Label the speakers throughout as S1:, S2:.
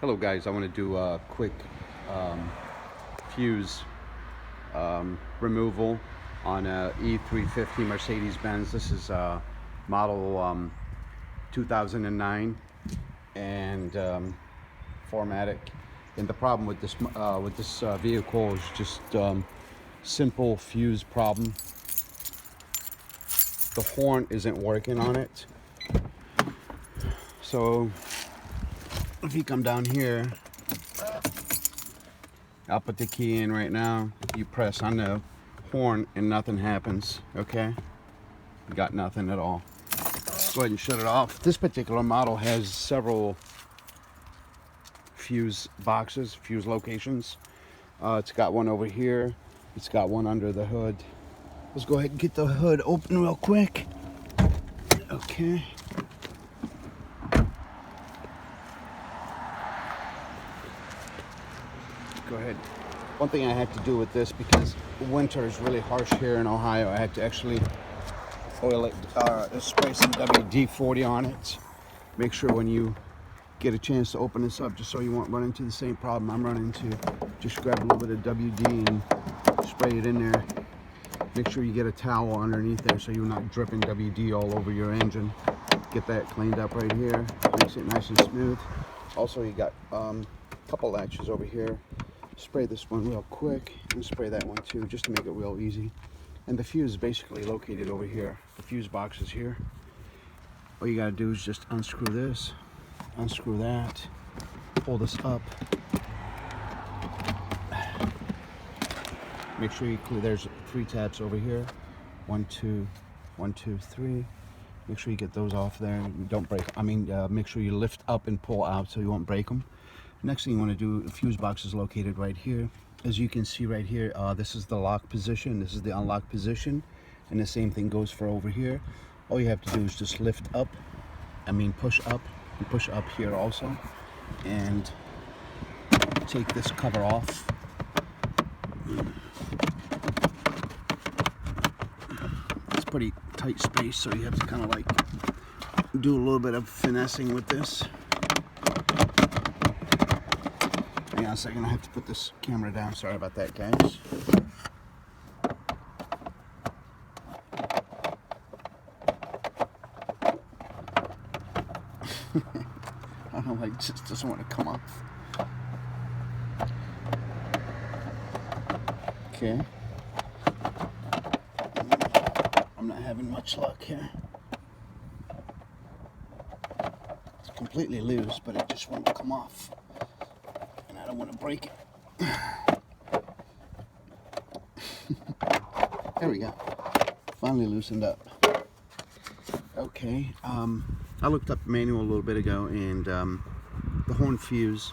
S1: Hello guys, I want to do a quick fuse removal on a E350 Mercedes Benz. This is model 2009 and 4MATIC. And the problem with this vehicle is just simple fuse problem. The horn isn't working on it. So if you come down here, I'll put the key in right now. You press on the horn and nothing happens, okay? You got nothing at all. Go ahead and shut it off. This particular model has several fuse boxes, fuse locations. It's got one over here. It's got one under the hood. Let's go ahead and get the hood open real quick. Okay. Go ahead. One thing I had to do with this, because winter is really harsh here in Ohio, I had to actually oil it, spray some WD-40 on it. Make sure when you get a chance to open this up, just so you won't run into the same problem I'm running into. Just grab a little bit of WD and spray it in there. Make sure you get a towel underneath there so you're not dripping WD all over your engine. Get that cleaned up right here. Makes it nice and smooth. Also, you got a couple latches over here. Spray this one real quick and spray that one too, just to make it real easy. And the fuse is basically located over here. The fuse box is here. All you gotta do is just unscrew this, unscrew that, pull this up. Make sure you clear, there's 3 tabs over here. 1, 2, 1, 2, 3. Make sure you get those off there. Don't break, make sure you lift up and pull out so you won't break them. Next thing you want to do, the fuse box is located right here. As you can see right here, this is the lock position, this is the unlock position, and the same thing goes for over here. All you have to do is just lift up, push up, and push up here also, and take this cover off. It's pretty tight space, so you have to kind of like do a little bit of finessing with this. Hang on a second, I have to put this camera down. Sorry about that, guys. I don't know, like, just doesn't want to come off. Okay. I'm not having much luck here. It's completely loose, but it just won't come off. I don't want to break it. There we go. Finally loosened up. Okay. I looked up the manual a little bit ago, and the horn fuse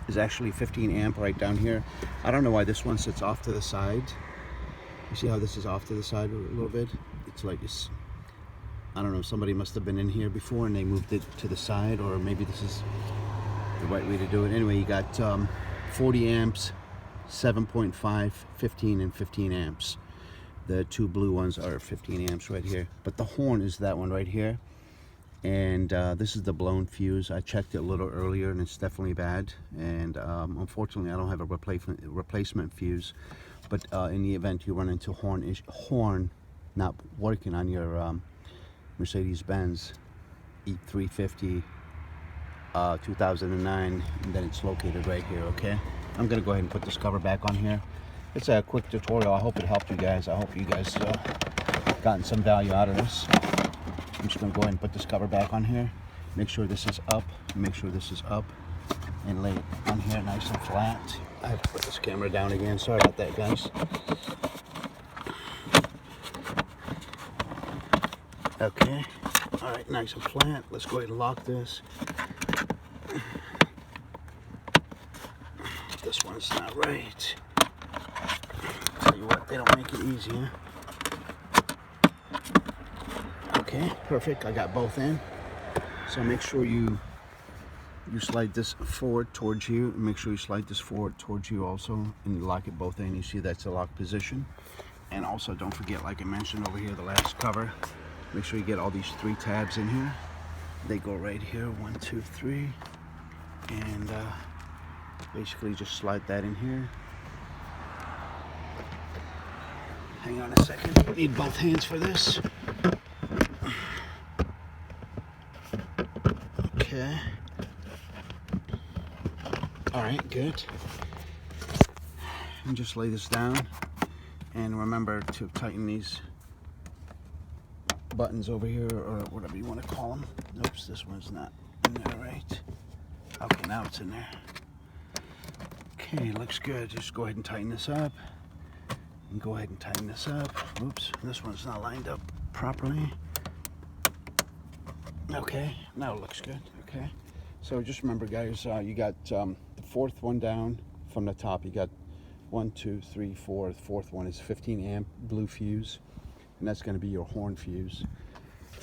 S1: is actually 15 amp right down here. I don't know why this one sits off to the side. You see how this is off to the side a little bit? It's like it's, I don't know, somebody must have been in here before and they moved it to the side, or maybe this is the right way to do it. Anyway, you got 40 amps, 7.5, 15, and 15 amps. The 2 blue ones are 15 amps right here, but the horn is that one right here. And this is the blown fuse. I checked it a little earlier and it's definitely bad, and unfortunately I don't have a replacement fuse. But in the event you run into horn not working on your Mercedes Benz E350 2009, and then it's located right here. Okay, I'm gonna go ahead and put this cover back on here. It's a quick tutorial. I hope it helped you guys. I hope you guys gotten some value out of this. I'm just gonna go ahead and put this cover back on here. Make sure this is up, make sure this is up, and lay it on here nice and flat. I have to put this camera down again. Sorry about that, guys. Okay, all right, nice and flat. Let's go ahead and lock this. This one's not right. Tell you what, they don't make it easy, huh? Okay, perfect. I got both in. So make sure you slide this forward towards you, and make sure you slide this forward towards you also, and you lock it both in. You see that's the lock position. And also don't forget, like I mentioned over here, the last cover. Make sure you get all these 3 tabs in here. They go right here, 1, 2, 3. and basically just slide that in here. Hang on a second, need both hands for this. Okay. Alright, good. And just lay this down, and remember to tighten these buttons over here, or whatever you want to call them. Oops, this one's not in there, right? Okay, now it's in there. Okay, looks good. Just go ahead and tighten this up. And go ahead and tighten this up. Oops, this one's not lined up properly. Okay, now it looks good. Okay, so just remember, guys, you got the fourth one down from the top. You got 1, 2, 3, 4. The fourth one is 15 amp blue fuse, and that's going to be your horn fuse.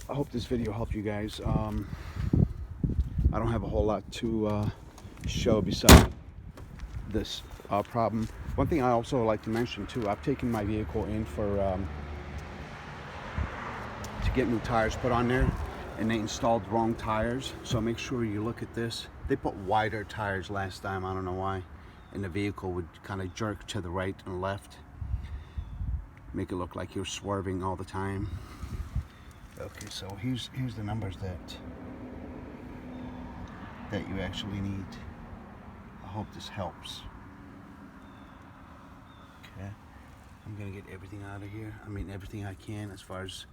S1: I hope this video helped you guys. I don't have a whole lot to show besides this problem. One thing I also like to mention too, I've taken my vehicle in for to get new tires put on there, and they installed wrong tires. So make sure you look at this. They put wider tires last time, I don't know why, and the vehicle would kind of jerk to the right and left, make it look like you're swerving all the time. Okay, so here's the numbers that you actually need. I hope this helps. Okay, I'm gonna get everything out of here. I mean, everything I can as far as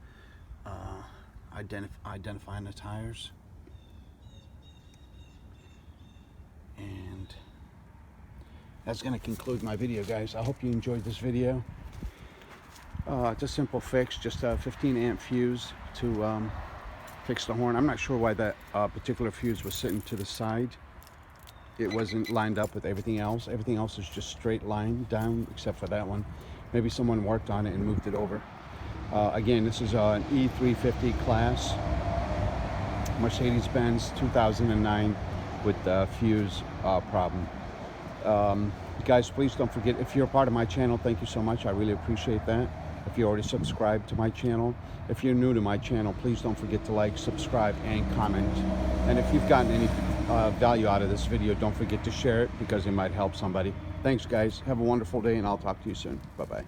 S1: identifying the tires. And that's gonna conclude my video, guys. I hope you enjoyed this video. It's a simple fix, just a 15 amp fuse to fix the horn. I'm not sure why that particular fuse was sitting to the side. It wasn't lined up with everything else. Everything else is just straight line down except for that one. Maybe someone worked on it and moved it over. Again, this is an E350 class Mercedes Benz 2009 with the fuse problem. Guys, please don't forget, if you're a part of my channel, thank you so much. I really appreciate that. If you already subscribed to my channel, if you're new to my channel, please don't forget to like, subscribe, and comment. And if you've gotten any value out of this video, don't forget to share it because it might help somebody. Thanks, guys. Have a wonderful day, and I'll talk to you soon. Bye-bye.